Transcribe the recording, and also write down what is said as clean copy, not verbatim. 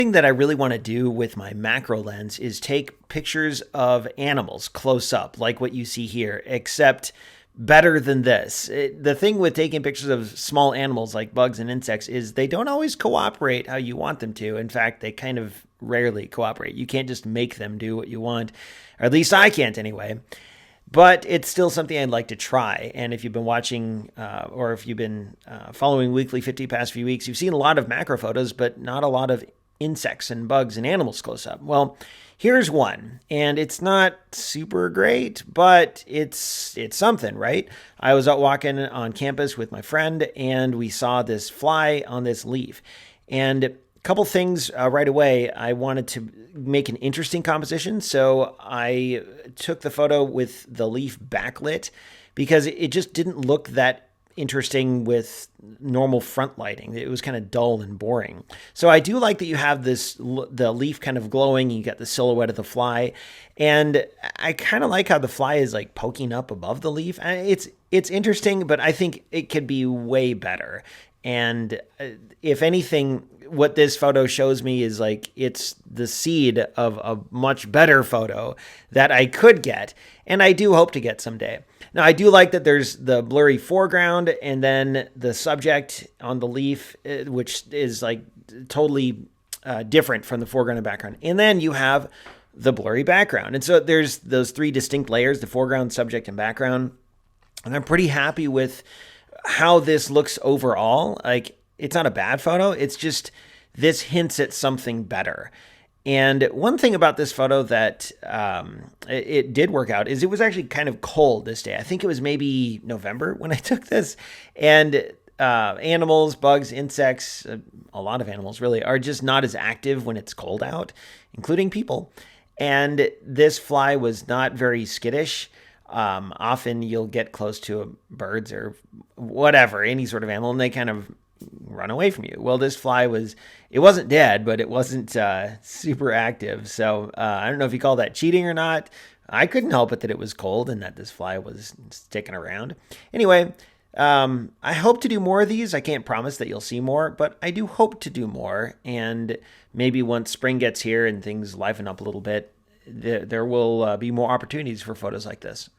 Thing that I really want to do with my macro lens is take pictures of animals close up, like what you see here, except better than this. The thing with taking pictures of small animals like bugs and insects is they don't always cooperate how you want them to. In fact, they kind of rarely cooperate. You can't just make them do what you want, or at least I can't anyway. But it's still something I'd like to try. And if you've been watching or if you've been following Weekly 50 past few weeks, you've seen a lot of macro photos, but not a lot of insects and bugs and animals close up. Well, here's one, and it's not super great, but it's something, right? I was out walking on campus with my friend, and we saw this fly on this leaf. And a couple things right away. I wanted to make an interesting composition, so I took the photo with the leaf backlit because it just didn't look that interesting with normal front lighting. It was kind of dull and boring. So I do like that you have the leaf kind of glowing. You got the silhouette of the fly, and I kind of like how the fly is like poking up above the leaf. It's interesting, but I think it could be way better. And if anything, what this photo shows me is like it's the seed of a much better photo that I could get, and I do hope to get someday. Now, I do like that there's the blurry foreground and then the subject on the leaf, which is like totally different from the foreground and background. And then you have the blurry background. And so there's those three distinct layers, the foreground, subject, and background. And I'm pretty happy with how this looks overall. Like, it's not a bad photo. It's just this hints at something better. And one thing about this photo that it did work out is it was actually kind of cold this day. I think it was maybe November when I took this. And animals, bugs, insects, a lot of animals really, are just not as active when it's cold out, including people. And this fly was not very skittish. Often you'll get close to birds or whatever, any sort of animal, and they kind of run away from you. Well, this fly it wasn't dead, but it wasn't super active. So I don't know if you call that cheating or not. I couldn't help it that it was cold and that this fly was sticking around. Anyway, I hope to do more of these. I can't promise that you'll see more, but I do hope to do more. And maybe once spring gets here and things liven up a little bit, there will be more opportunities for photos like this.